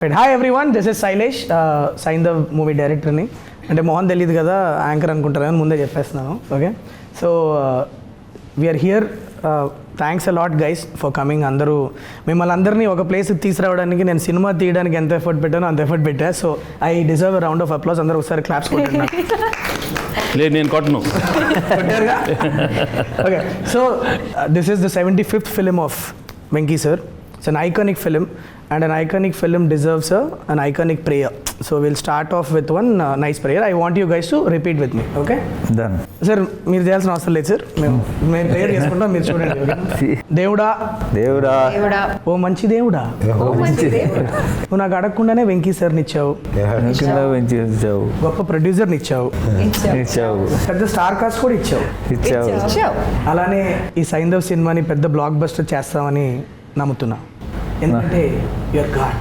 Right. Hi everyone, this is Sailesh, Saindhav movie director ni. అంటే మోహన్ తెలియదు కదా anchor అనుకుంటారని ముందే చెప్పేస్తున్నాను. Okay, so we're here. Thanks a lot guys for coming. అందరూ మిమ్మల్ని అందరినీ ఒక ప్లేస్కి తీసుకురావడానికి నేను సినిమా తీయడానికి ఎంత ఎఫర్ట్ పెట్టానో అంత ఎఫర్ట్ పెట్టా. So I deserve a round of applause. అందరూ ఒకసారి క్లాప్స్ కొట్టండి. లేదు నేను కొట్టను. Okay, so this is the 75th film of Venky sir. It's an iconic film, and an iconic film deserves an iconic prayer. So we'll start off with one nice prayer. I want you guys to repeat with me. Okay? Done. Sir, మీరు చేయాల్సిన అవసరం లేదు sir. మేము prayer చేసుకుంటాం, మీరు చూడండి. దేవుడా దేవుడా ఓ మంచి దేవుడా, నువ్వు నాకు అడగకుండానే వెంకీ సార్ని ఇచ్చావు, గొప్ప ప్రొడ్యూసర్ని ఇచ్చావు, పెద్ద స్టార్ కాస్ట్ కూడా ఇచ్చావు. అలానే ఈ సైంధవ్ సినిమాని పెద్ద బ్లాక్ బస్టర్ చేస్తామని నమ్ముతున్నా. ఎందుకంటే your God.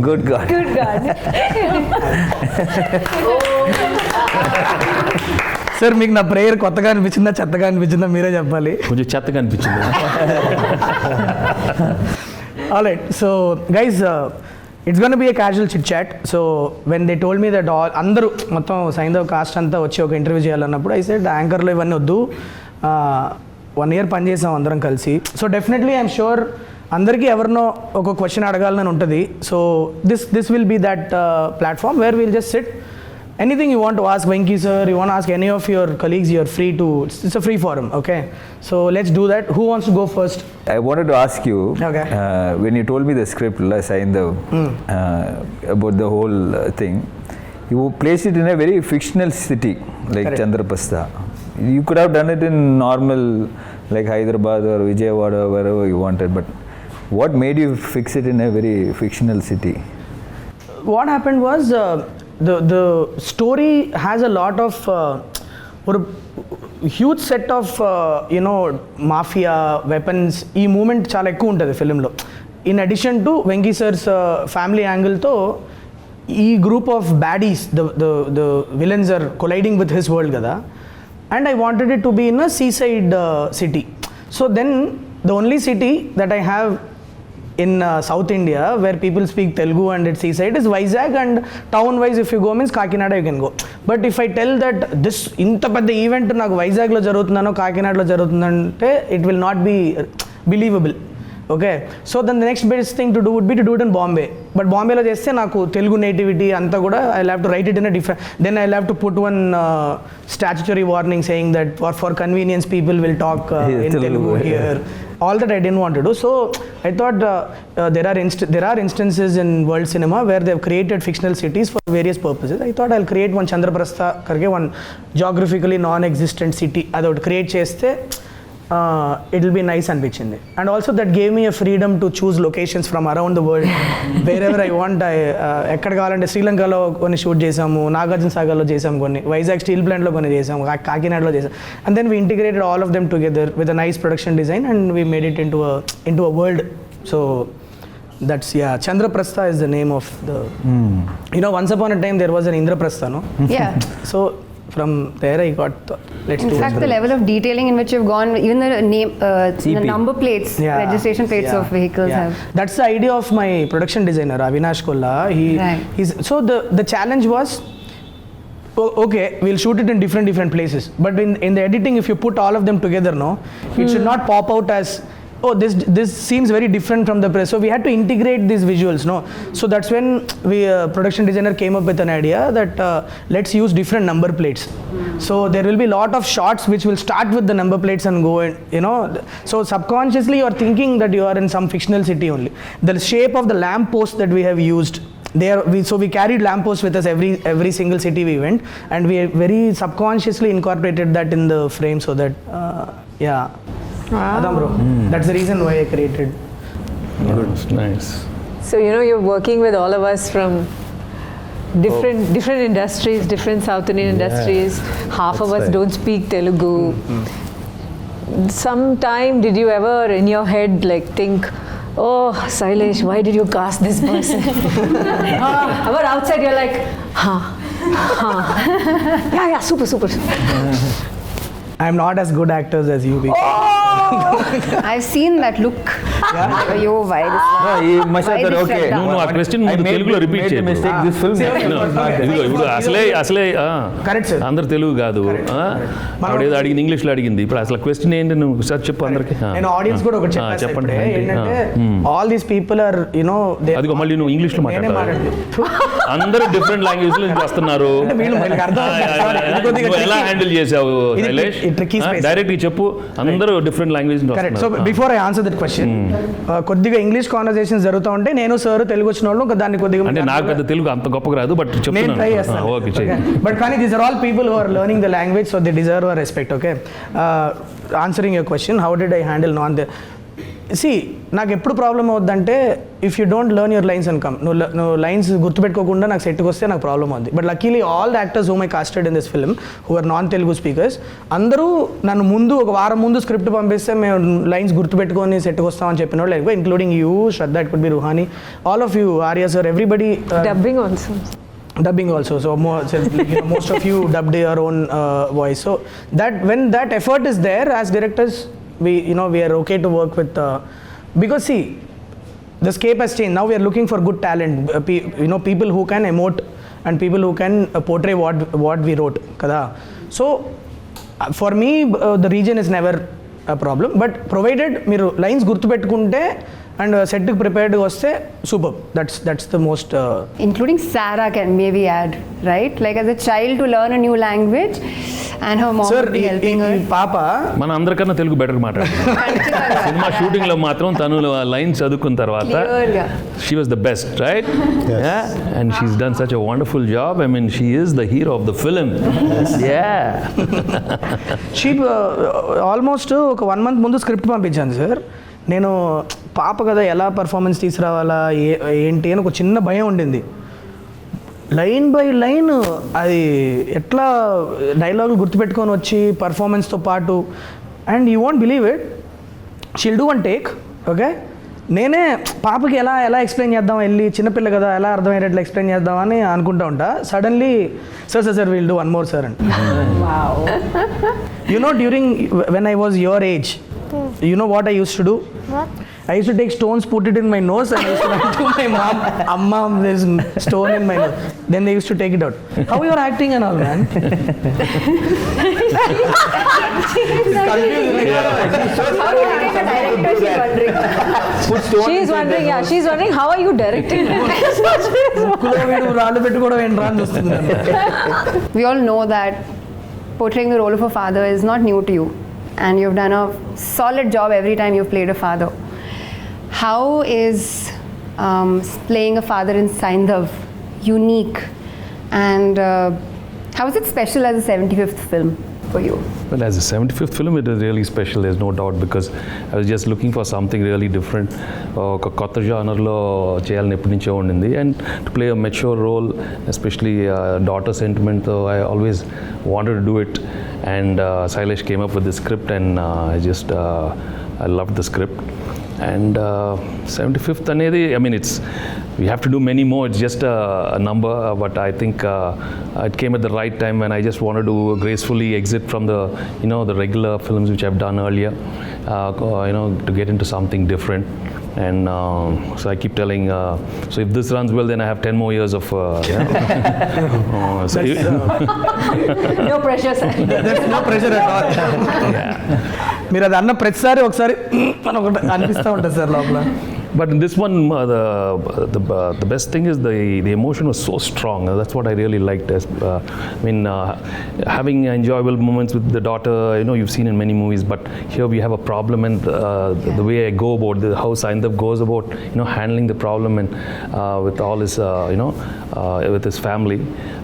Good God. Sir, మీకు నా ప్రేయర్ కొత్తగా అనిపించిందా చెత్తగా అనిపించిందా మీరే చెప్పాలి. కొంచెం చెత్తగా అనిపించింది. Alright, so guys, it's gonna be a casual chit chat. So when they told me that అందరూ మొత్తం సైంధవ్ కాస్ట్ అంతా వచ్చి ఒక ఇంటర్వ్యూ చేయాలన్నప్పుడు ఐ సెడ్ యాంకర్లో ఇవన్నీ వద్దు, 1 year పనిచేసాం అందరం కలిసి. సో డెఫినెట్లీ ఐఎమ్ షూర్ అందరికీ ఎవరినో ఒక క్వశ్చన్ అడగాలని ఉంటుంది. So this will be that platform where will just sit. Anything you want to ask Venky sir, you want ask any of your colleagues, you're free to. It's a free form. Okay, so let's do that. Who wants to go first? I wanted to ask you, okay, when you told me the script, Saindhav, about the whole thing, you placed it in a very fictional city like Chandravva. You could have done it in normal like Hyderabad or Vijayawada, wherever you wanted, but what made you fix it in a very fictional city? What happened was the story has a lot of or huge set of mafia weapons. ఈ moment చాలా ఎక్కువ ఉంటుంది ఫిలింలో. In addition to Venky sir's family యాంగిల్తో ఈ group of baddies, the villains are colliding with his world కదా. And I wanted it to be in a seaside city. So then the only city that I have in South India where people speak Telugu and it's seaside is Vizag, and town wise if you go means Kakinada you can go. But if I tell that this inta pedda event naku Vizag lo jarugutundano Kakinada lo jarugutundante, it will not be believable. Okay, so then the next best thing to do would be to do it in Bombay. But Bombay lo cheste naku Telugu nativity anta kuda I'll have to write it in a different, then I'll have to put one statutory warning saying that for convenience people will talk in Telugu here. All that I didn't want to do. So I thought there are instances in world cinema where they have created fictional cities for various purposes. I thought I'll create one Chandraprastha karke, one geographically non-existent city adot create cheste it will be nice అనిపించింది. And also that gave me a freedom to choose locations from around the world where ever I want. ఎక్కడ కావాలంటే శ్రీలంకలో కొన్ని shoot చేసాము, నాగార్జున సాగర్లో చేసాము, కొన్ని Vizag steel ప్లాంట్లో కొన్ని చేసాము, కాకినాడలో చేసాము. And then we integrated all of them together with a nice production design and we made it into a world. So that's Chandraprastha is the name of the once upon a time there was an Indraprastha, no? Yeah. So from there I got let's in do fact the level of detailing in which you've gone, even the name the number plates, registration plates of vehicles have. That's the idea of my production designer Avinash Kolla. He's so the challenge was, okay, we'll shoot it in different places, but in the editing if you put all of them together, no, it should not pop out as, oh, this seems very different from the press. So we had to integrate these visuals, no. So that's when we production designer came up with an idea that let's use different number plates. So there will be lot of shots which will start with the number plates and go in, so subconsciously you are thinking that you are in some fictional city only. The shape of the lamp post that we have used there, so we carried lamp posts with us every single city we went, and we very subconsciously incorporated that in the frame so that Wow. Adam bro, that's the reason why I created. That's nice. So you're working with all of us from different industries, different South Indian industries. Half of us don't speak Telugu. Sometime did you ever in your head like think, oh Sailesh, why did you cast this person? But outside you're like, yeah, super. I'm not as good actors as you be. Oh! I've seen that look. Yo, why this one? No, he must have Why thought, this okay. shutdown? నువ్వు ఆ question I ముందు తెలుగులో repeat made a చేయి mistake. This film. ఇప్పుడు అసలే Correct, sir. అందరు తెలుగు కాదు ఆవిడేదో అడిగింది ఇంగ్లీష్లో అడిగింది ఇప్పుడు అసలు క్వశ్చన్ ఏంటి నువ్వు సార్ చెప్పు అందరికి నేను ఆడియన్స్ కూడా ఒకటి చెప్పాను చెప్పండి ఏంటంటే all these people are you know అదిగో మళ్ళీ నువ్వు ఇంగ్లీష్లో నేనే మాట్లాడతావు అందరూ డిఫరెంట్ లాంగ్వేజ్ నుంచి వస్తున్నారు వీళ్ళకి అర్థం నువ్వు ఎలా హ్యాండిల్ చేసావు ఇది శైలేష్ tricky space. డైరెక్ట్ గా చెప్పు అందరూ డిఫరెంట్ లాంగ్వేజ్ నుంచి కరెక్ట్. సో వస్తున్నారు before I answer that question కొద్దిగా ఇంగ్లీష్ కాన్వర్సేషన్స్ జరుగుతూ ఉంటే నేను సార్ తెలుగు వచ్చిన వాళ్ళు దాన్ని కొద్దిగా అంటే నాకు పెద్ద తెలుగు అంత గొప్పగా రాదు బట్ నేను ట్రై చెప్తున్నాను చేస్తాను ఓకే చెయ్యి బట్ కానీ these are all people who are learning the language so they deserve a respect okay answering your question how did I handle non the C నాకు ఎప్పుడు ప్రాబ్లం అవుద్దంటే if you don't learn your lines and come నువ్వు lines గుర్తుపెట్టుకోకుండా నాకు సెట్కి వస్తే నాకు problem అవుద్ది but luckily all the actors whom I casted in this film who are non Telugu speakers అందరూ నన్ను ముందు ఒక వారం ముందు స్క్రిప్ట్ పంపిస్తే మేము లైన్స్ గుర్తుపెట్టుకొని సెట్కి వస్తామని చెప్పిన వాళ్ళు ఎక్కువ including you Shraddha it could be Ruhani all of you Arya sir everybody Dubbing also. dubbing also so most of you dubbed your own voice so that when that effort is there as directors we are okay to work with because see the scape has changed now we are looking for good talent people who can emote and people who can portray what we wrote kada so for me the region is never a problem but provided మీరు lines గుర్తుపెట్టుకుంటే and సెట్కి ప్రిపేర్డ్గా వస్తే super that's the most Including Sarah can maybe add, right? Like as a child to learn a new language and her mom sir would be helping her. పాప మన అందరికన్నా Telugu better మాట్లాడుతుంది cinema shooting లో మాత్రం తను line చదువుకున్న తర్వాత Clear గా. She was the best right and she's done such a wonderful job I mean she is the hero of the film she almost ఒక 1 month ముందు స్క్రిప్ట్ పంపించాను సార్ నేను పాప కదా ఎలా పర్ఫార్మెన్స్ తీసుకురావాలా ఏంటి అని ఒక చిన్న భయం ఉండింది లైన్ బై లైన్ అది ఎట్లా డైలాగులు గుర్తుపెట్టుకొని వచ్చి పర్ఫార్మెన్స్తో పాటు and you want believe it she'll do one take okay నేనే పాపకి ఎలా ఎక్స్ప్లెయిన్ చేద్దాం వెళ్ళి చిన్నపిల్ల కదా ఎలా అర్థమయ్యేటట్లు ఎక్స్ప్లెయిన్ చేద్దామని అనుకుంటా ఉంటా suddenly sir will do 1 more sir and during when I was your age you know what I used to do? What? I used to take stones, put it in my nose, and I used to run to my mom. Amma, there's stone in my nose. Then they used to take it out. How you are acting and all, man? She's wondering, she's wondering how are you directing? We all know that portraying the role of a father is not new to you, and you've done a solid job every time you've played a father. How is playing a father in Saindhav unique, and how is it special as a 75th film for you? Well, as a 75th film, it is really special, there's no doubt, because I was just looking for something really different. ఒక కొత్త జానర్లో చేయాలని ఎప్పటి నుంచో ఉండింది, and to play a mature role, especially daughter sentiment, I always wanted to do it, and Sailesh came up with the script, and I loved the script. And 75th అనేది, I mean, we have to do many more. It's just a number, but I think it came at the right time when I just wanted to gracefully exit from the regular films which I've done earlier, to get into something different. And so I keep telling, so if this runs well, then I have 10 more years of No pressure, sir. There's no pressure at all. మీరు అది అన్న ప్రతిసారి ఒకసారి మనం ఒకటి అనిపిస్తూ ఉంటుంది sir లోపల. But in this one, the best thing is the emotion was so strong. That's what I really liked. Having enjoyable moments with the daughter, you've seen in many movies, but here we have a problem, and the way I go about how Saindhav goes about, handling the problem, and with all his, with his family.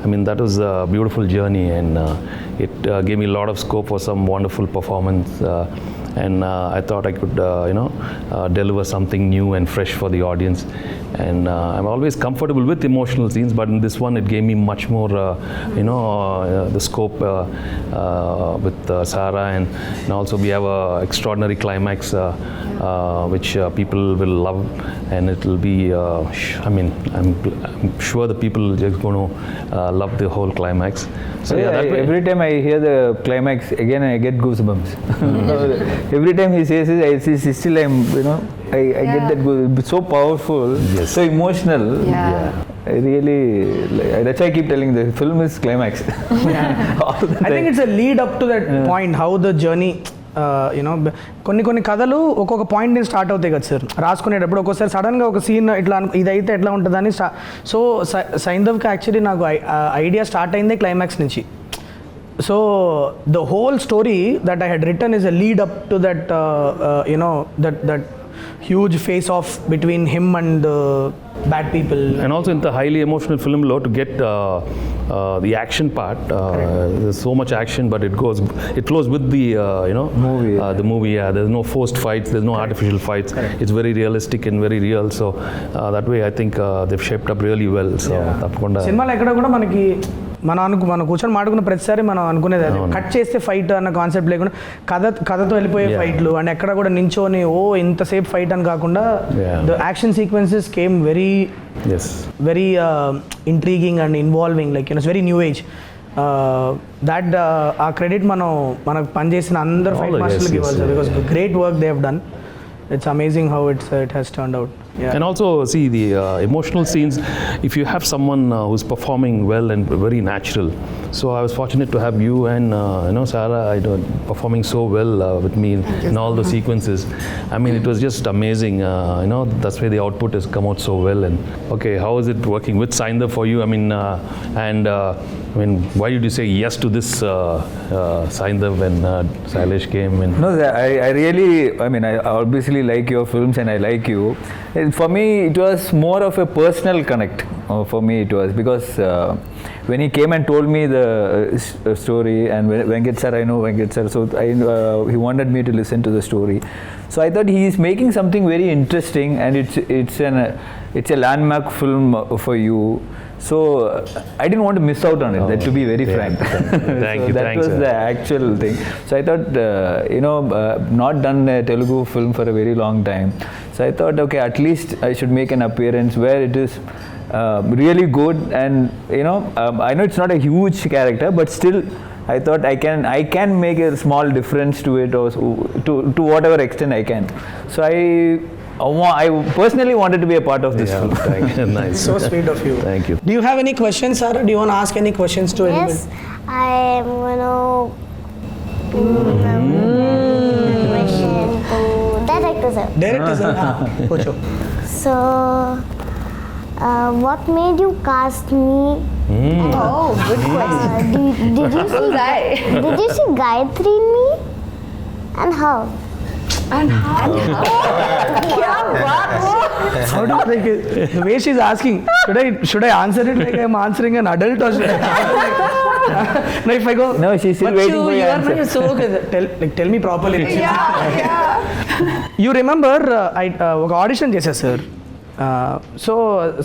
I mean, that was a beautiful journey, and it gave me a lot of scope for some wonderful performance. And I thought I could, deliver something new and fresh for the audience. And I'm always comfortable with emotional scenes, but in this one, it gave me much more, the scope with Sarah, and also we have a extraordinary climax, which people will love, and it will be. I'm sure the people are just going to love the whole climax. So every time I hear the climax again, I get goosebumps. every time he says it, I still am, I get that it's so powerful, so emotional. Yeah. I really, that's why I keep telling the film is climax. I think it's a lead up to that point, how the journey. కొన్ని కథలు ఒక్కొక్క point నుంచి start అవుతాయి కదా sir, రాసుకునేటప్పుడు ఒక్కోసారి సడన్గా ఒక scene ఇట్లా ఇదైతే ఎట్లా ఉంటుందని. సో సైంధవ్కి యాక్చువల్లీ నాకు ఐడియా స్టార్ట్ అయిందే క్లైమాక్స్ నుంచి. So the whole story that I had written is a lead up to that that huge face off between him and bad people. And also in the highly emotional film law, to get the action part, there's so much action, but it flows with the movie. The movie. Yeah, there's no forced fights, there's no artificial fights. It's very realistic and very real. So that way I think they've shaped up really well. So tapkonda సినిమాలో ఎక్కడ కూడా మనకి మనం కూర్చొని మాట్లాడుకున్న ప్రతిసారి మనం అనుకునేది అది, కట్ చేస్తే ఫైట్ అన్న కాన్సెప్ట్ లేకుండా కథతో వెళ్ళిపోయే ఫైట్లు, అండ్ ఎక్కడ కూడా నించోని ఇంతసేపు ఫైట్ అని కాకుండా the action sequences came very intriguing and involving, like it's very new age. That ఆ క్రెడిట్ మనకు పనిచేసిన అందరు ఫైట్ మాస్టర్లకు ఇవ్వాలి sir, because great work they have done. It's amazing how it has turned out. Yeah. And also, see, the emotional scenes, if you have someone who's performing well and very natural. So I was fortunate to have you and Sarah performing so well with me in all the sequences. I mean, it was just amazing. That's why the output has come out so well. And okay, how is it working with Saindhav for you? I mean, why did you say yes to this Saindhav when Sailesh came? No, I really, I obviously like your films and I like you. For me, it was more of a personal connect. For me, it was because when he came and told me the story, and Venkat sir, I know Venkat sir, so he wanted me to listen to the story. So I thought he is making something very interesting, and it's a landmark film for you. So I didn't want to miss out on it. That to be very frank. Thank you. That was the actual thing. So I thought, not done a Telugu film for a very long time. So I thought, okay, at least I should make an appearance where it is really good. And I know it's not a huge character, but still, I thought I can make a small difference to it, or to whatever extent I can. So I personally wanted to be a part of this film. Thank you. Nice. So sweet of you. Thank you. Do you have any questions, Sarah? Do you want to ask any questions to anybody? Yes, I am going to question to director sir. Director sir, pucho. So, what made you cast me? Oh, good question. Did you see Gayatri in me? And how? How do like the way she's asking? Should I answer it like I'm answering an adult, or should no? If I go, No, she's still but waiting for your answer. Not so okay. Tell me properly. You remember ఒక audition చేశా sir. So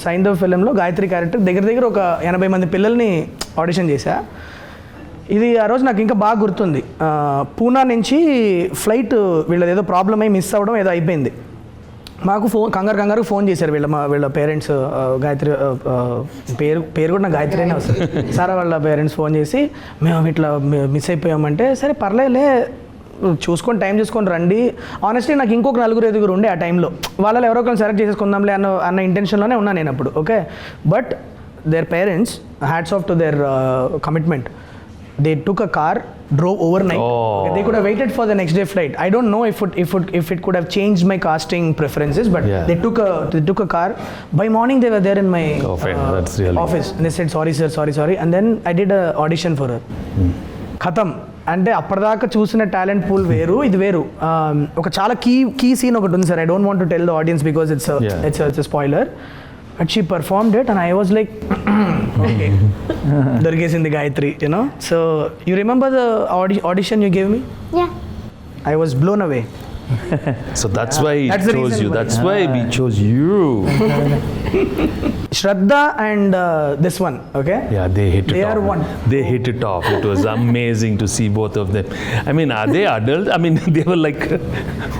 Saindhav ఫిలింలో Gayatri character దగ్గర ఒక 80 మంది పిల్లల్ని audition చేశా. ఇది ఆ రోజు నాకు ఇంకా బాగా గుర్తుంది. పూనా నుంచి ఫ్లైట్ వీళ్ళది ఏదో ప్రాబ్లం అయి మిస్ అవ్వడం ఏదో అయిపోయింది. మాకు కంగారు ఫోన్ చేశారు వీళ్ళ పేరెంట్స్. గాయత్రి పేరు కూడా నాకు గాయత్రి అనే వస్తుంది. సారా వాళ్ళ పేరెంట్స్ ఫోన్ చేసి, మేము ఇట్లా మిస్ అయిపోయామంటే, సరే పర్లేదులే చూసుకొని టైం చూసుకొని రండి. ఆనెస్ట్లీ నాకు ఇంకొక 4-5 ఉండే ఆ టైంలో, వాళ్ళలో ఎవరో ఒకరిని సెలెక్ట్ చేసేసుకుందాంలే అన్న ఇంటెన్షన్లోనే ఉన్నాను నేను అప్పుడు. Okay, but their parents, hats off to their commitment. They took a car, drove overnight. Okay, they could have waited for the next day flight. I don't know if it could have changed my casting preferences, but they took a car. By morning they were there in my that's really office, and they said sorry sir, sorry, and then I did a audition for her. Khatam. అంటే అప్పటిదాకా చూసిన talent pool వేరు, ఇది వేరు. ఒక చాలా key scene ఒకటి ఉంది sir. I don't want to tell the audience because it's a spoiler. But she performed it and I was like, okay, Durgesindi Gayatri, So, you remember the audition you gave me? Yeah. I was blown away. So that's why he That's the chose reason you. why. That's why we chose you. Shraddha and this one, okay? Yeah, they hit it They off. are one. They hit it off. It was amazing to see both of them. I mean, are they adults? I mean, they were like,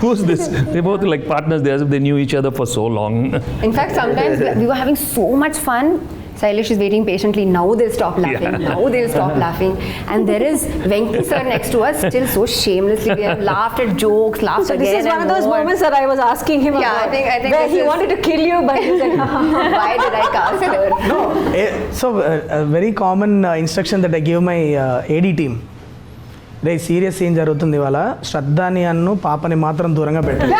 who's this? They both like partners. They knew each other for so long. In fact, sometimes we were having so much fun Sailesh is waiting patiently. Now they'll stop laughing. Now they'll stop laughing. And there is Venki sir next to us, still so shamelessly. We have laughed at jokes, laughed So again. this is one of those more. moments that I was asking him Yeah, about. I think where this he is- wanted to kill you, but he said, Why did I cast her? No, so a very common instruction that I give my AD team. రే serious scene జరుగుతుంది ఇవాళ శ్రద్ధాని అన్ను పాపని మాత్రం దూరంగా పెట్టాలి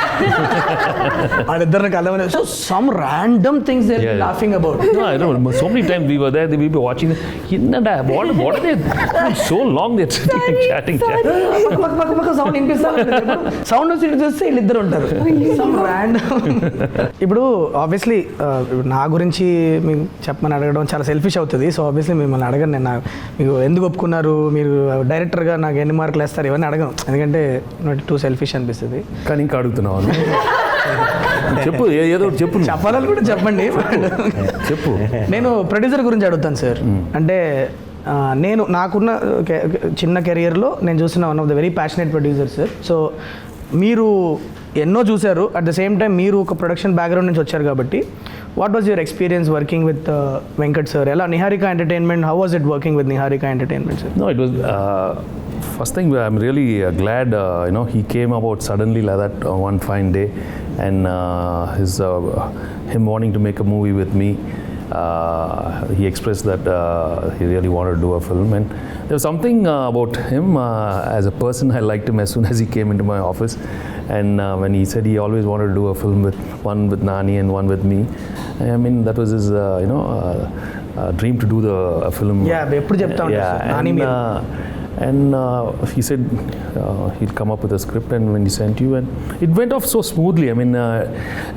వాళ్ళిద్దరిని కలవని so some random things they are laughing about No, I know. So many times we were there, we were watching. What are they? So long they're sitting and chatting. పక్క sound వినిపిస్తాను సౌండ్ వచ్చి ఇటు చూస్తే వీళ్ళిద్దరు ఉంటారు some random ఇప్పుడు obviously నా గురించి మీకు చెప్పమని అడగడం చాలా సెల్ఫిష్ అవుతుంది సో ఆబ్వియస్లీ మిమ్మల్ని అడగను నేను మీకు ఎందుకు ఒప్పుకున్నారు మీరు డైరెక్టర్గా నాకు ఎన్ని మార్కులు వేస్తారు ఇవన్నీ అడగను ఎందుకంటే నాట్ టూ సెల్ఫిష్ అనిపిస్తుంది కానీ ఇంకా అడుగుతున్నావు చెప్పు ఏదో ఒకటి చెప్పు చెప్పాలని కూడా చెప్పండి చెప్పు నేను ప్రొడ్యూసర్ గురించి అడుగుతాను సార్ అంటే నేను నాకున్న చిన్న కెరియర్లో నేను చూసిన one of the very passionate producer sir so మీరు ఎన్నో చూశారు అట్ ద సేమ్ టైం మీరు ఒక ప్రొడక్షన్ బ్యాక్గ్రౌండ్ నుంచి వచ్చారు కాబట్టి what was your experience working with Venkat sir ఎలా Niharika entertainment how was it working with Niharika entertainment sir No, it was first thing. I'm really glad he came about suddenly like that one fine day, and him wanting to make a movie with me. He expressed that he really wanted to do a film, and there was something about him as a person. I liked him as soon as he came into my office, and when he said he always wanted to do a film with one with Nani and one with me. I mean, that was his dream to do the film. Yeah, ఎప్పుడు చెప్తా ఉంటారు sir Nani మీరు and he said he'll come up with a script, and when he sent you, and it went off so smoothly. I mean,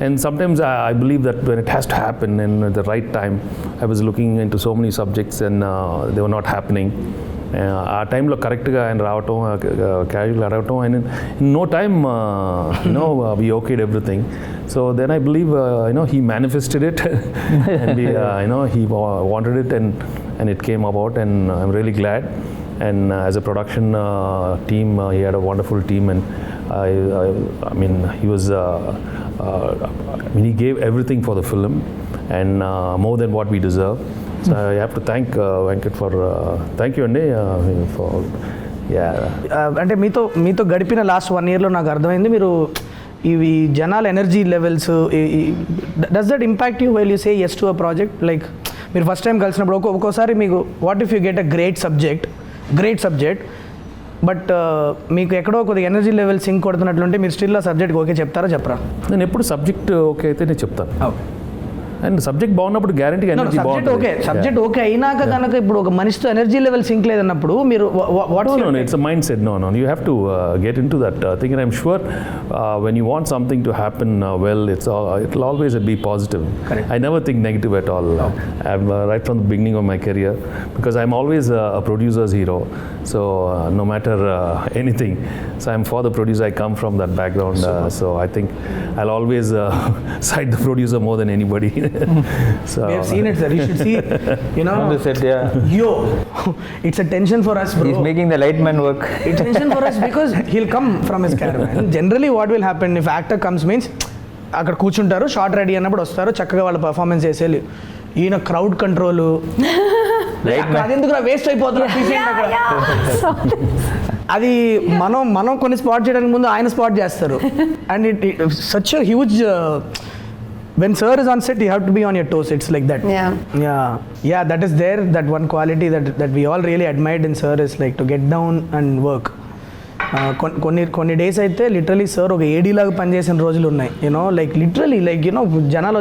and sometimes I believe that when it has to happen and at the right time, I was looking into so many subjects and they were not happening. ఆ టైంలో కరెక్ట్గా ఆయన రావటం క్యాజువల్గా రావటం and in no time we okayed everything so then I believe he manifested it and he wanted it and it came about and I'm really glad and as a production team he had a wonderful team and I mean he was he gave everything for the film and more than what we deserve. So I have to thank Venkat for thank you Andi for అంటే మీతో గడిపిన last 1 yearలో నాకు అర్థమైంది మీరు ఇవి జనాల energy levels does that impact you while you say yes to a project like మీరు first time కలిసినప్పుడు ఒక్కోసారి మీకు what if you get a great subject but మీకు ఎక్కడో కొద్దిగా ఎనర్జీ లెవెల్ సింక్ కొడుతున్నట్లుంటే మీరు స్టిల్ ఆ సబ్జెక్ట్ ఓకే చెప్తారా చెప్పరా నేను ఎప్పుడు సబ్జెక్ట్ ఓకే అయితే నేను చెప్తాను అండ్ సబ్జెక్ట్ బాగున్నప్పుడు గ్యారంటీగా ఎనర్జీ బాగుంటుంది సబ్జెక్ట్ ఓకే అయినాక కనుక ఇప్పుడు ఒక మనిషితో ఎనర్జీ లెవెల్ సింక్ లేదన్నప్పుడు మీరు No, it's a mindset. No. You have to get into that thing, and I'm sure when you want something to happen well, it'll always be positive. Correct. I never think negative at all. I'm right from the beginning of my career because I'm always a producer's hero. So no matter anything, so I'm for the producer. I come from that background, so I think I'll always side the producer more than anybody. So we have seen it, sir. You should see, On the set, yeah. Yo, it's a tension for us, bro. He's making the light man work. It's tension for us because he'll come from his caravan. Generally, what will happen if actor comes means అక్కడ కూర్చుంటారు short ready అన్నప్పుడు వస్తారు చక్కగా వాళ్ళ performance చేసేది ఈయన crowd control అదెందుకు waste అయిపోతుంది అది మనం కొన్ని స్పాట్ చేయడానికి ముందు ఆయన స్పాట్ చేస్తారు and it such a huge when sir is on set you have to be on your toes, it's like that. Yeah, that is there, that one quality that we all really admired in sir is like to get down and work. కొన్ని days అయితే literally sir ఒక ఏడీ లాగా పనిచేసిన రోజులు ఉన్నాయి like literally like జనాలు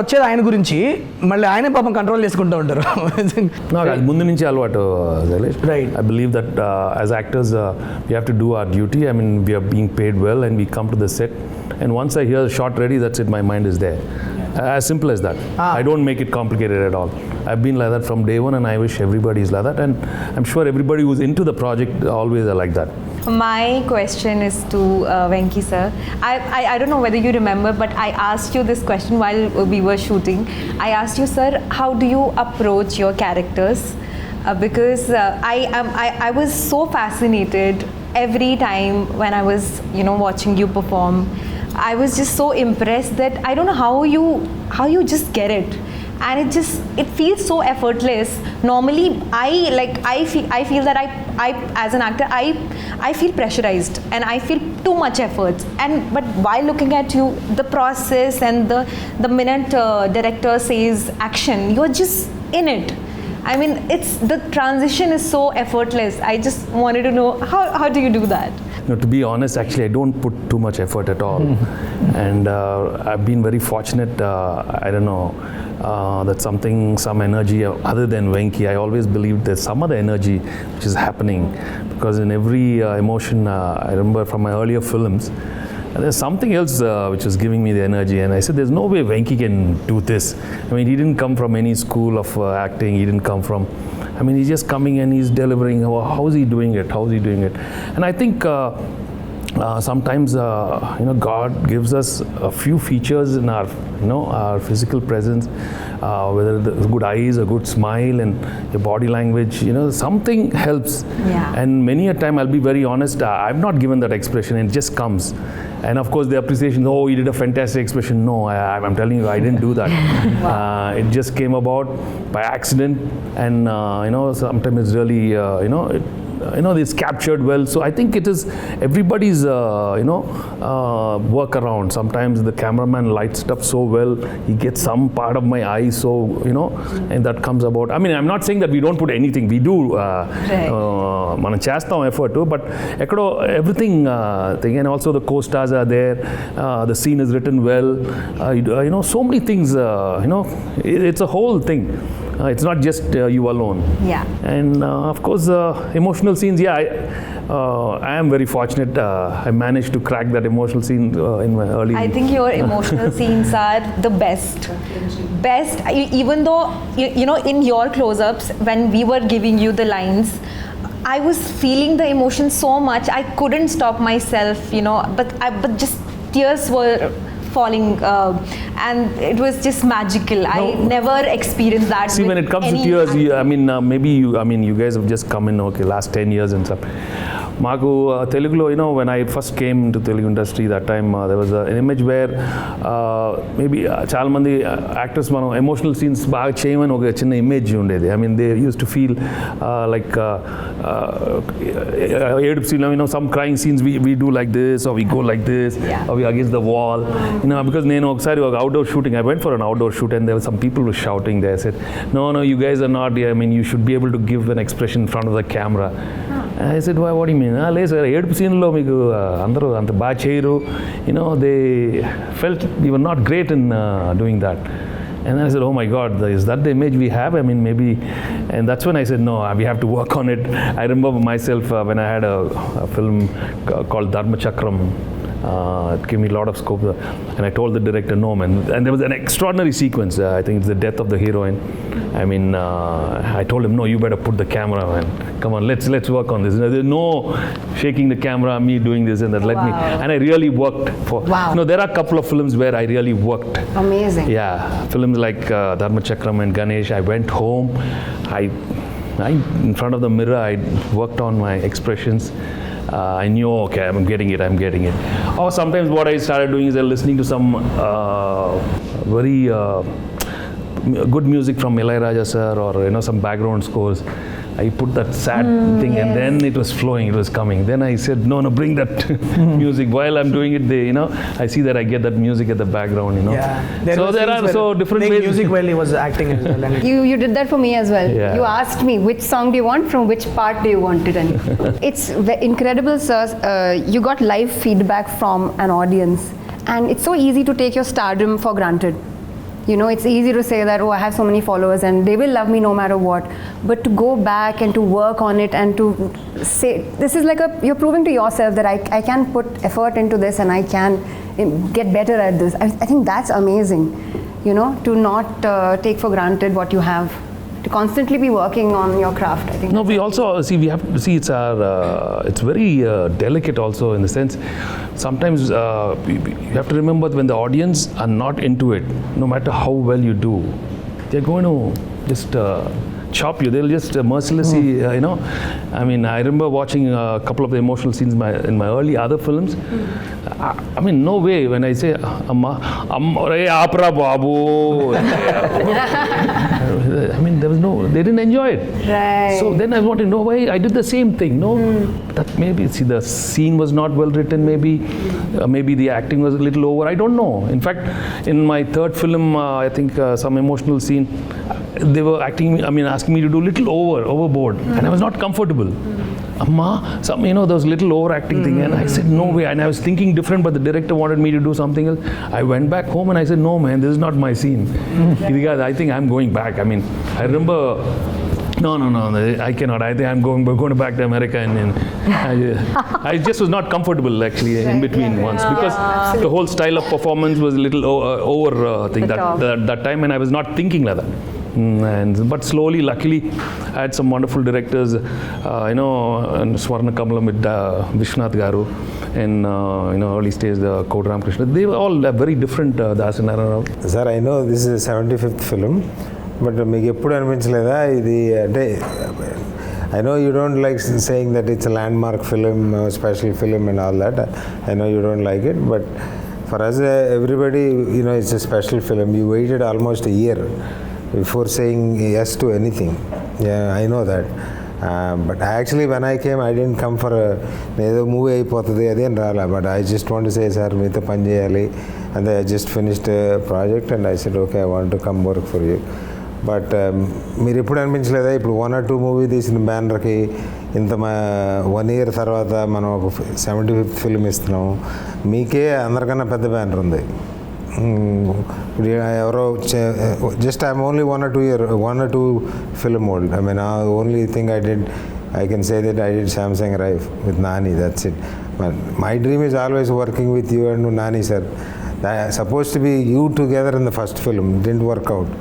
వచ్చేది ఆయన గురించి మళ్ళీ ఆయనే పాపం కంట్రోల్ చేసుకుంటూ ఉంటారు నాకు అది ముందు నుంచి అలవాటు Right. I believe that as actors we have to do our duty. I mean we are being paid well and we come to the set and once I hear the shot ready, that's it, my mind is there. As simple as that. I don't make it complicated at all. I've been like that from day one and I wish everybody is like that, and I'm sure everybody who's into the project always are like that. My question is to Venki sir. I don't know whether you remember, but I asked you this question while we were shooting. I asked you, sir, how do you approach your characters? Because I was so fascinated every time when I was watching you perform. I was just so impressed that I don't know how you just get it. and it feels so effortless. Normally, I feel that I as an actor, I feel pressurized and I feel too much effort. But while looking at you, the process and the minute director says action, you're just in it. I mean, the transition is so effortless. I just wanted to know how do you do that? No, to be honest, actually, I don't put too much effort at all. And I've been very fortunate, I don't know, that some energy other than Venki, I always believed there's some other energy which is happening. Because in every emotion, I remember from my earlier films, there's something else which was giving me the energy, and I said, there's no way Venki can do this. I mean, he didn't come from any school of acting, he didn't come from, I mean, he's just coming and he's delivering. How is he doing it? How is he doing it? And I think sometimes, God gives us a few features in our, our physical presence, whether the good eyes, a good smile, and your body language, something helps. Yeah. And many a time, I'll be very honest, I've not given that expression, it just comes. And of course, the appreciation, oh, you did a fantastic expression. No, I'm telling you, I didn't do that. Wow. It just came about by accident, and sometimes it's really, it's captured well. So I think it is everybody's, work around. Sometimes the cameraman lights it up so well, he gets some part of my eye, so, and that comes about. I mean, I'm not saying that we don't put anything. We do, మనం చేస్తాం effort too, but everything thing, and also the co-stars are there, the scene is written well, so many things, it's a whole thing. It's not just you alone. Yeah. And of course, emotional scenes, I am very fortunate. I managed to crack that emotional scene in my early... I think your emotional scenes are the best. Even though, in your close-ups, when we were giving you the lines, I was feeling the emotion so much, I couldn't stop myself, but just tears were falling, and it was just magical. I never experienced that. See, when it comes to tears, you guys have just come in, last 10 years and stuff. Maku Telugulo, when I first came to Telugu industry, that time there was an image where maybe చాలా మంది actors మనం emotional scenes బాగా చేయమని ఒక చిన్న image ఉండేది. I mean, they used to feel like ఏడుపు scene, some crying scenes we do like this, or we go like this, or we against the wall. Because నేను ఒకసారి ఒక outdoor shooting, I went for an outdoor shoot, and there were some people who were shouting there. I said, no, you guys are not, I mean, you should be able to give an expression in front of the camera. I said, why, what do you mean? లేదు sir ఏడుపు సీన్లో మీకు అందరూ అంత బాగా చేయరు, they felt we were not great in doing that. And I said, oh my God, is that the image we have? I mean, maybe, and that's when I said, no, we have to work on it. I remember myself when I had a film called Dharmachakram. It gave me a lot of scope, and I told the director, no man, and there was an extraordinary sequence, I think it's the death of the heroine. I mean, I told him, no, you better put the camera, man, come on, let's work on this. There's no shaking the camera, me doing this and that. Let me, and I really worked for, there are a couple of films where I really worked. Amazing. Yeah, films like Dharmachakram and Ganesh, I went home, I in front of the mirror, I worked on my expressions. I knew, okay, I'm getting it. Or sometimes what I started doing is listening to some very good music from Ilayaraja sir, or some background scores. I put that sad thing, and then it was flowing, it was coming. Then I said, no, bring that music. While I'm doing it, I see that I get that music at the background, Yeah. So there are so different ways. Music while he was acting as well. And You did that for me as well. Yeah. You asked me which song do you want, from which part do you want it, and it's incredible, sir. You got live feedback from an audience, and it's so easy to take your stardom for granted. It's easy to say that, oh, I have so many followers and they will love me no matter what. But to go back and to work on it and to say, this is like you're proving to yourself that I can put effort into this and I can get better at this. I think that's amazing, to not take for granted what you have. To constantly be working on your craft, I think. No, we also see, we have to see, it's very delicate also, in the sense, sometimes you have to remember when the audience are not into it, no matter how well you do, they're going to just chop you. They'll just mercilessly, I mean, I remember watching a couple of the emotional scenes in my early other films. I mean, no way. When I say Amma, hey, Apra Babu. I mean, there was no, they didn't enjoy it. Right. So then I want to know why I did the same thing. No, that maybe, see, the scene was not well written, maybe. Maybe the acting was a little over. I don't know. In fact, in my third film, I think some emotional scene, they were asking me to do a little overboard, and I was not comfortable. Amma, there was a little overacting thing, and I said no way. And I was thinking different, but the director wanted me to do something else. I went back home and I said, no man, this is not my scene. I think I'm going back. I mean, I remember. No, I cannot. I think I'm going back to America, and I just was not comfortable actually in between once, because the whole style of performance was a little over thing that time, and I was not thinking like that. But slowly, luckily, I had some wonderful directors, and Swarna Kamalam with Vishnath Garu, and early stage the Kodram Krishna. They were all very different. Das and Narara. Sir, I know this is a 75th film, but మీకు ఎప్పుడు అనిపించలేదా ఇది అంటే I know you don't like saying that it's a landmark film, special film and all that. I know you don't like it, but for us, everybody, it's a special film. You waited almost a year before saying yes to anything. Yeah, I know that. But actually, when I came, I didn't come for ఏదో movie అయిపోతుంది అదే అని రాలా. But I just want to say, sir మీతో పని చేయాలి. And I just finished a project and I said, okay, I want to come work for you. But మీరు ఎప్పుడు అనిపించలేదా ఇప్పుడు 1 or 2 మూవీ తీసిన బ్యానర్కి ఇంత 1 year తర్వాత మనం ఒక 75th ఫిల్మ్ ఇస్తున్నాం, మీకే అందరికన్నా పెద్ద బ్యానర్ ఉంది. ఎవరో just I'm only 1 or 2 film old. I mean, the only thing I can say that I did Samsung Rife with Nani, that's it. But my dream is always working with you and Nani sir. That's supposed to be you together in the first film, it didn't work out.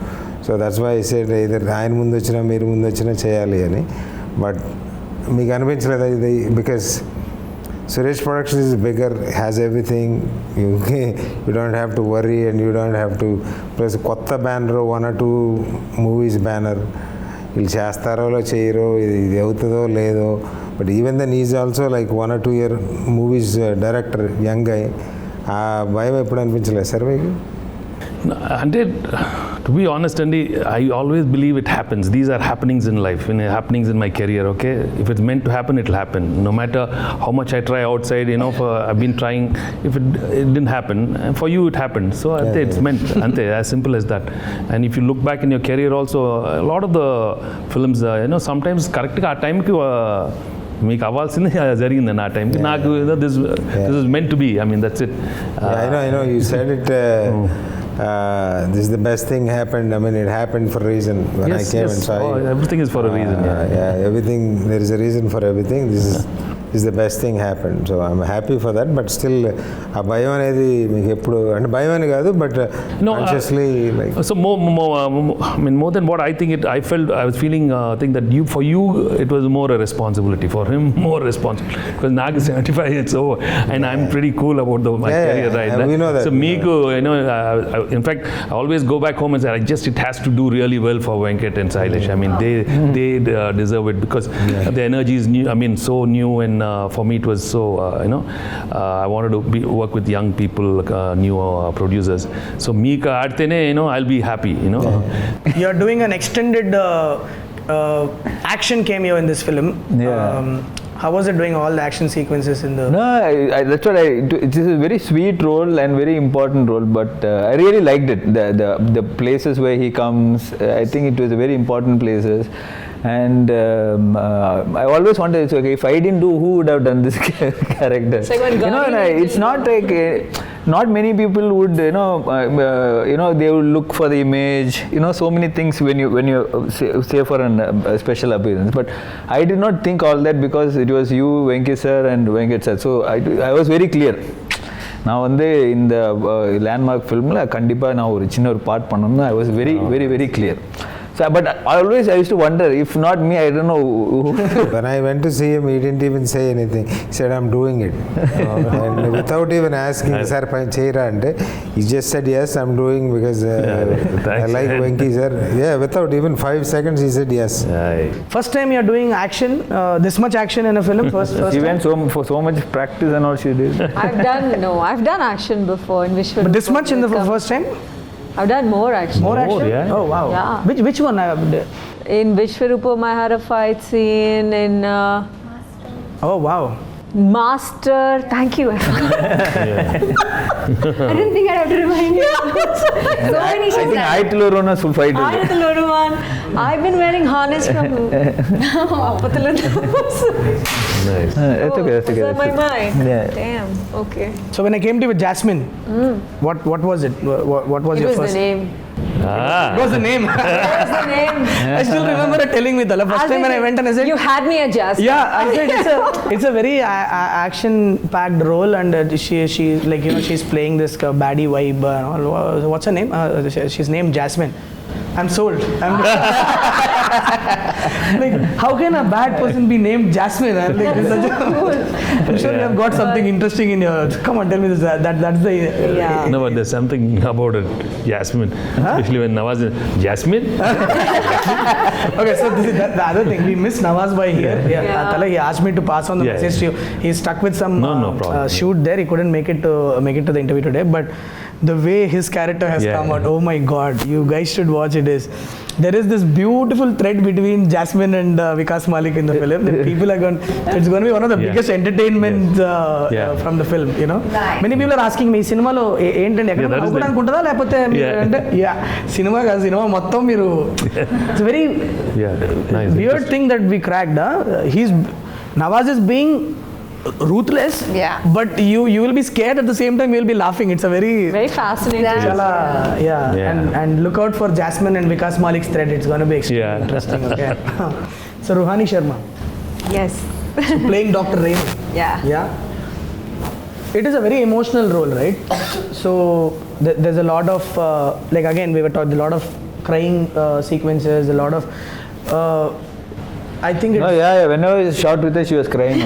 So that's why I said either ఆయన ముందు వచ్చినా మీరు ముందు వచ్చినా చేయాలి అని. But మీకు అనిపించలేదా ఇది, because Suresh Productions is bigger, has everything, you don't have to worry and you don't have to, plus కొత్త బ్యానర్ 1 or 2 movies బ్యానర్, వీళ్ళు చేస్తారో చేయరో, ఇది అవుతుందో లేదో. But even then is also like 1 or 2 year movies director, young అయ్యి, ఆ భయం ఎప్పుడు అనిపించలేదు సార్ మీకు? అంటే to be honest, Andy, I always believe it happens. These are happenings in life, happenings in my career, okay? If it's meant to happen, it'll happen. No matter how much I try outside, I've been trying. If it didn't happen, for you it happened. So it's meant. Ante, as simple as that. And if you look back in your career also, a lot of the films, sometimes correct ఆ టైంకి మీకు అవ్వాల్సింది జరిగింది నా టైంకి. నాకు this is meant to be. I mean, that's it. I know. You said it. This is the best thing happened. I mean, it happened for a reason. When I came and saw you, everything is for a reason. Everything, there is a reason for everything. This is the best thing happened. So I'm happy for that. But still, ఆ భయం అనేది మీకు ఎప్పుడు, అంటే భయం అని కాదు, but consciously like. So more than what I think I was feeling think that for you it was more a responsibility, for him more responsible, because Nag is 75 years old and I'm pretty cool about my career, right? We know that. So Meeku, in fact, I always go back home and say, it has to do really well for Venkat and Sailesh. I mean, they deserve it, because the energy is new. I mean, so new, and for me it was so I wanted to work with young people, new producers. So Meeka aadtene, I'll be happy. You're doing an extended action cameo in this film. How was it doing all the action sequences in the... No, that's what it is a very sweet role and very important role, but I really liked it. The places where he comes, I think it was very important places. And I always wanted, okay, if I didn't do, who would have done this character? It's not like not many people would, they would look for the image, so many things when you say for a special appearance. But I did not think all that, because it was you, Venkat sir and Venkat sir. So I was very clear. நான் வந்து இந்த landmark ஃபிலிமில் கண்டிப்பாக நான் ஒரு சின்ன ஒரு part பண்ணணும்னு I was very, very, very clear. So, but I used to wonder, if not me, I don't know who. When I went to see him, he didn't even say anything. He said, I'm doing it. And without even asking, sir, cheyra ante, he just said, yes, I'm doing because I like Venki, sir. Yeah, without even 5 seconds, he said yes. First time you're doing action, this much action in a film, first She time? went for so much practice and all she did. I've done action before in Vishwa. But this much in the first time? I've done more action. More action? yeah. Oh, wow. Yeah. Which one? In Vishwarupam, I had a fight scene. In Oh, wow. Master, thank you. I didn't think I'd have to remind you. So many I think Aitlu Rona's fight. I've been wearing harness from That's okay, that's okay. my mind. Yeah. Damn. Okay. So when I came to you with Jasmine, what was it? What was It your was first? the name. What was the name? It was the name. I still remember her telling me the first time when I went and I said, You had me at Jasmine. yeah, I said it's a very action-packed role, and she like she's playing this baddie vibe. And all. What's her name? She's named Jasmine. I'm sold. Like, how can a bad person be named Jasmine? I'm like, it's such I'm sure you have got something interesting in your. Come on, tell me this. That's the. Yeah. No, but there's something about it, Jasmine. Especially when Nawaz is Jasmine. Okay, so this is the other thing. We miss Nawaz Bhai here. Yeah. Tala, he asked me to pass on the message to you. He's stuck with some No problem. shoot there. He couldn't make it to the interview today. But the way his character has come out, oh my God! You guys should watch it. There is this beautiful thread between Jasmine and Vikas Malik in the film. That people are going. It's going to be one of the biggest entertainments from the film. Many people are asking me, cinema lo ఏంటండి ఎక్కడ నవ్వుకోవడానికి అనుకుంటుందా లేకపోతే అంటే cinema కాదు cinema మొత్తం మీరు it's a very weird thing that we cracked. Nawaz is being ruthless, but you will be scared at the same time. You will be laughing. It's a very fascinating. And look out for Jasmine and Vikas Malik's thread. It's going to be extremely interesting. Okay. So Ruhani Sharma. Yes. So playing Dr. Raymond. Yeah. It is a very emotional role, right? So there's a lot of like again we were taught a lot of crying sequences, a lot of. I think it's Whenever I shot with her, she was crying.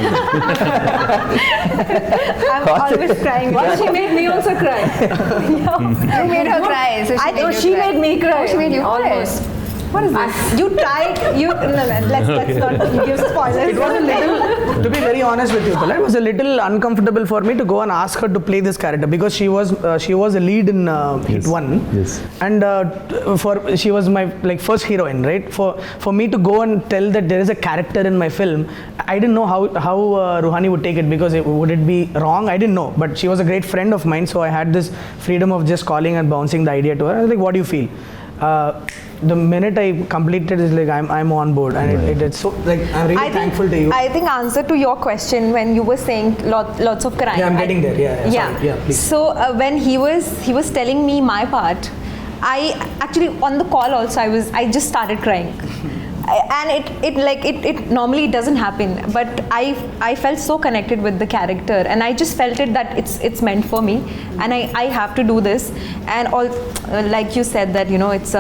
I'm always crying. Well, she made me also cry. You made her cry. So She made me cry. She made you almost. What is this? You tried. Let's not give spoilers. It was a little, to be very honest with you, Palle, it was a little uncomfortable for me to go and ask her to play this character because she was a lead in Hit 1. Yes. And she was my first heroine, right? For me to go and tell that there is a character in my film, I didn't know how Ruhani would take it because would it be wrong? I didn't know. But she was a great friend of mine, so I had this freedom of just calling and bouncing the idea to her. I was like, what do you feel? The minute I completed, it's like I'm on board, and it's so like I'm really thankful to you. I think answer to your question when you were saying lots of crying. Yeah, I'm getting there. Yeah. Please. So when he was telling me my part, I actually on the call also I just started crying. And it normally doesn't happen, but I felt so connected with the character, and I just felt it that it's meant for me, and I have to do this. And all like you said that it's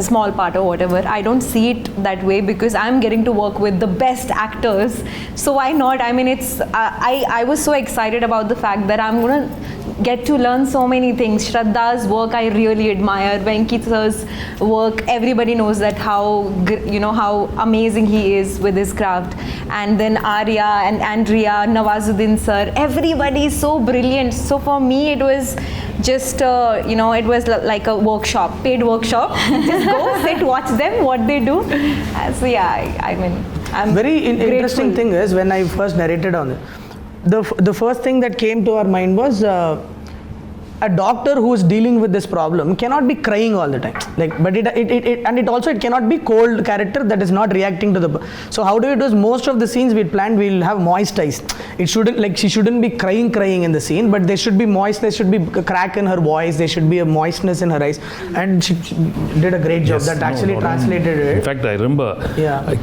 a small part or whatever. I don't see it that way because I'm getting to work with the best actors, so why not? I mean, it's I was so excited about the fact that I'm gonna get to learn so many things. Shraddha's work I really admire. Venkatesh's work, everybody knows that how amazing he is with his craft. And then Arya and Andrea, Nawazuddin sir, everybody is so brilliant. So for me it was just it was like a workshop, paid workshop. Just go sit, watch them, what they do. So yeah, I mean, I'm very interesting thing is when I first narrated on it, the first thing that came to our mind was a doctor who is dealing with this problem cannot be crying all the time. But it cannot be cold character that is not reacting to the. So how do we do? Most of the scenes we planned, we'll have moist eyes. It shouldn't she shouldn't be crying in the scene, but there should be moist. There should be a crack in her voice. There should be a moistness in her eyes, and she did a great job. That actually translated it. In fact, I remember. Yeah. I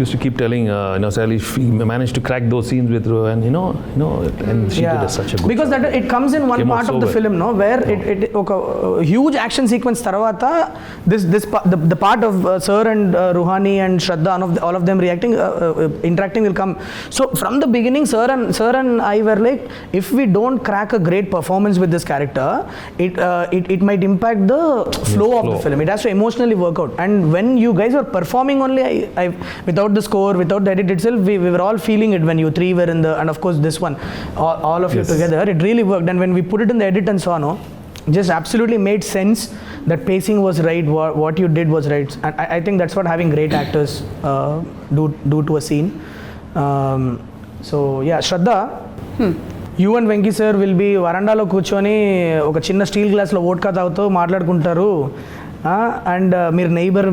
used to keep telling Sailesh, we managed to crack those scenes with her, and and she did such a good because job. that it comes in one Came out part so of the well. film, no? where it oka huge action sequence tarvata the part of sir and Ruhani and Shraddha, all of them interacting will come. So from the beginning, sir and I were like, if we don't crack a great performance with this character, it might impact the flow of the film. It has to emotionally work out. And when you guys were performing only, I without the score, without the edit itself, we were all feeling it when you three were in the, and of course this one, all of you together, it really worked. And when we put it in the edit and so on, just absolutely made sense that pacing was right, what you did was right. And I think that's what having great actors do to a scene. So yeah, Shraddha, you and Venki sir will be varandalo కూర్చొని ఒక చిన్న steel గ్లాస్లో vodka తాగుతూ మాట్లాడుకుంటారు. And మీరు neighbour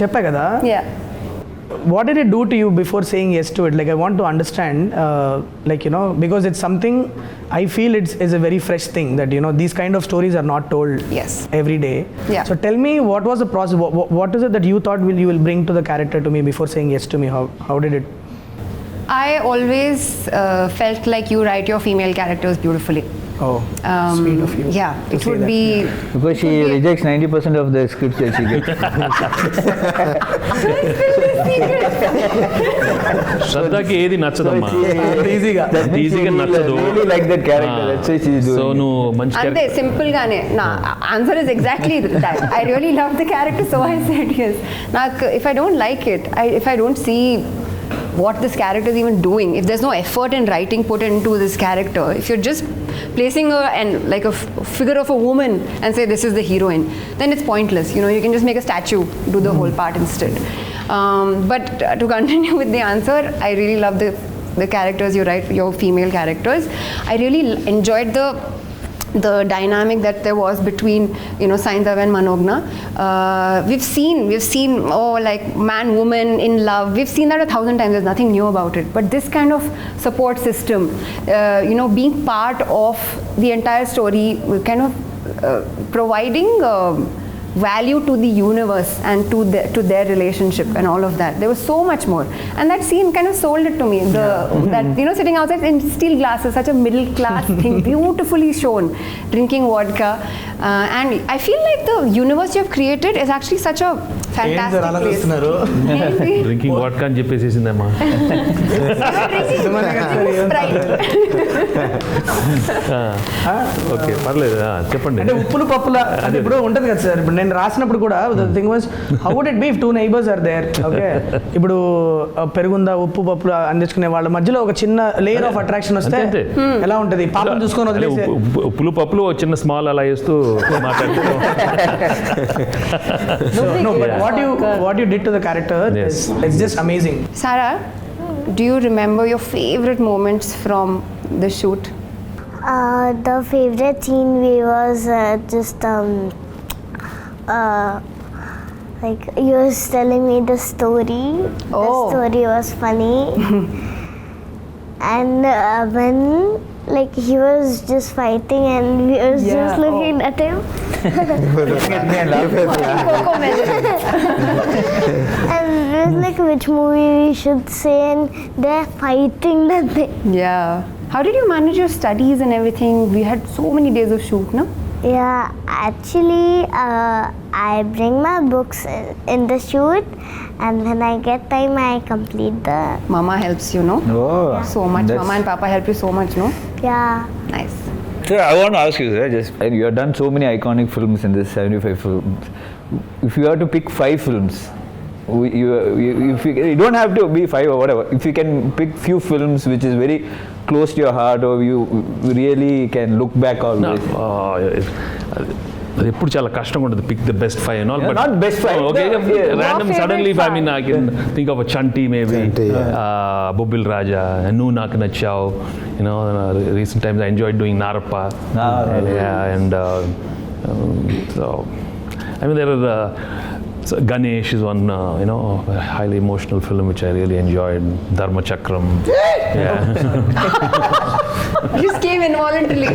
చెప్పా కదా. What did it do to you before saying yes to it? Like, I want to understand, because it's something I feel is a very fresh thing that, these kind of stories are not told every day. So tell me, what was the process? What is it that you thought you will bring to the character to me before saying yes to me? How did it? I always felt like you write your female characters beautifully. Oh, sweet of you. Yeah, it would be... Because she rejects 90% of the scripts that she gets. శ్రద్ధకి ఏది నచ్చదమ్మా, ఈజీగా నచ్చదు. Really like that character. That's why she's doing. So నువ్వు మంచి అంతే simple గానే నా answer is exactly that. I really love the character, so I said yes. నాకు if I don't like it, if I don't see what this character is even doing, if there's no effort in writing put into this character, if you're just placing her and like a figure of a woman and say this is the heroine, then it's pointless. You can just make a statue do the whole part instead. But to continue with the answer, I really love the characters you write, your female characters. I really enjoyed the dynamic that there was between Saindhav and Manogna. We've seen like man woman in love, we've seen that 1,000 times. There's nothing new about it, but this kind of support system, being part of the entire story, kind of providing value to the universe and to their relationship and all of that. There was so much more, and that scene kind of sold it to me. That sitting outside in steel glasses, such a middle class thing, beautifully shown, drinking vodka, and I feel like the universe you have created is actually such a fantastic place. Drinking vodka అని చెప్పేసేసిందమ్మా. Okay పర్లేదు, చెప్పండి. అంటే ఉప్పులు పప్పుల అంటే ఇప్పుడు ఉంటుంది కదా సార్, ఇప్పుడు నేను రాసినప్పుడు కూడా the thing was how would it be if 2 neighbors are there? Okay, ఇప్పుడు పెరుగుందా ఉప్పు పప్పులు అందించుకునే వాళ్ళ మధ్యలో ఒక చిన్న లేయర్ ఆఫ్ అట్రాక్షన్ వస్తే ఎలా ఉంటుంది? పాపం చూసుకొని వదిలేసి ఉప్పులు పప్పులు చిన్న స్మాల్ అలా వేస్తూ మాట్లాడుతూ. No, but what you did to the character it's just amazing. Sarah, do you remember your favorite moments from the shoot? The favorite scene was just like he was telling me the story. The story was funny. And when like he was just fighting and we was just looking at him. And it was like which movie we should say, and they're fighting that thing. Yeah. How did you manage your studies and everything? We had so many days of shoot, no? Yeah, actually I bring my books in the shoot, and when I get time I complete the... Mama helps you, no? Oh, so much. Mama and Papa help you so much, no? Yeah. Nice. Sir, I want to ask you, sir, you have done so many iconic films in this 75 films. If you have to pick 5 films, you don't have to be 5 or whatever. If you can pick few films which is very close to your heart, or you really can look back always. అది ఎప్పుడు చాలా కష్టంగా ఉంటుంది, pick the best 5 and all, but not best 5. Okay, random suddenly I mean I can think of a Chanti maybe, Bobbil Raja, Nu Nak Nachao, recent times I enjoyed doing Narappa. And so I mean there are so Ganesh is one highly emotional film which I really enjoyed. Dharma Chakram. Just came involuntarily.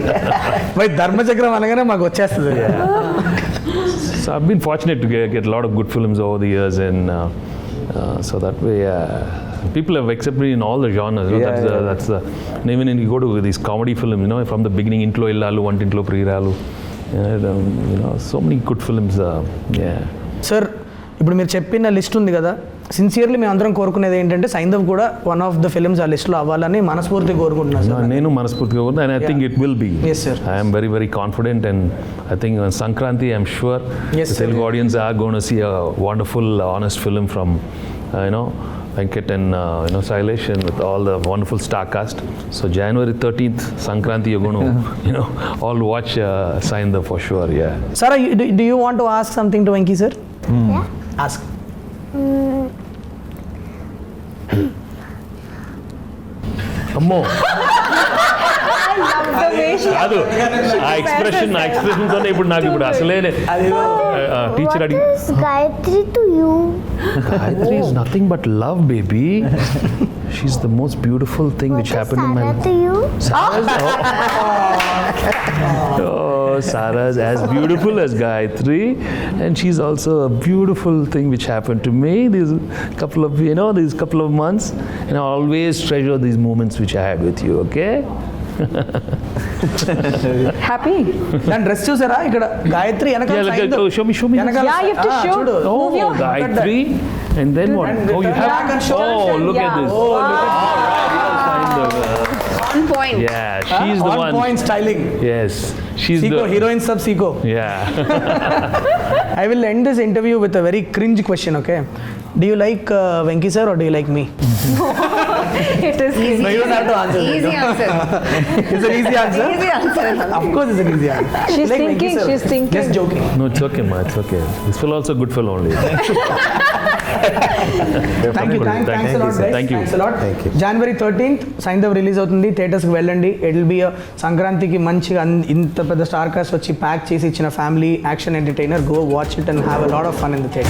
But Dharma Chakram anagane maku vachestadi. So I've been fortunate to get a lot of good films over the years, and so that way People have accepted me in all the genres. You know, that's the. And even when you go to these comedy films, you know, from the beginning, Intlo Illalu, Vantintlo Priralu, you know, so many good films. Yeah. Sir ఇప్పుడు మీరు చెప్పిన list ఉంది కదా, sincerely మేము అందరం కోరుకునేది ఏంటంటే సైంధవ్ కూడా వన్ ఆఫ్ ద ఫిల్మ్స్ ఆ లిస్ట్లో అవ్వాలని మనస్ఫూర్తిగా కోరుకుంటున్నాను సార్. నేను మనస్ఫూర్తిగా కోరుకుంటున్నాను, and I think it will be. Yes, sir. I am very, very confident, and I think on Sankranti, I'm sure Yes, the sir. Telugu audience are going to see a wonderful, honest film from, you know, Venkat and you know, Sailesh, and with all the wonderful star cast. So January 13th, Sankranti, you're going to, you know, all watch Saindhav for sure. Yeah. Sir, do you want to ask something to Venki sir? Yeah. Ask. అమ్మో The way she కాదు ఆ expression తోనే ఇప్పుడు నాకు ఇప్పుడు అసలే teacher అడిగి What is Gayatri to you? Gayatri is nothing but love, baby. She's the most beautiful thing which What is happened in my Sarah life. to you? Oh, Sarah's as beautiful as Gayatri, and she's also a beautiful thing which happened to me these couple of months, and I always treasure these moments which I had with you. Okay. Happy? దాని dress చూసారా ఇక్కడ గాయత్రి వెనకాల Yeah, look, Saindhav. show me. వెనకాల Yeah, you have to show. చూడు. Move your Gayatri, and then what? And Oh, you turn back and have. show. Oh, look at this. Oh, look at On point. Yeah, she's the on one. point styling. Yes, she's Seiko, the heroine sub Seiko. Yeah. I will end this interview with a very cringe question, okay? Do you like Venki sir or do you like me? It is No, you don't have to answer. this, Easy no? answer. It's an easy answer. Easy answer. Of course, it's an easy answer. She's Like Venki thinking, sir. she's thinking. Just joking. No, it's okay, ma. It's okay. This fellow also good fellow only. Thank you. Thanks a lot, guys. Thank you. Thanks a lot. Thank you. January 13th Saindhav release అవుతుంది, థియేటర్స్కి వెళ్ళండి. It will be సంక్రాంతికి మంచిగా ఇంత పెద్ద star cast వచ్చి pack చేసి ఇచ్చిన family action entertainer. Go watch it and have a lot of fun in the theatre.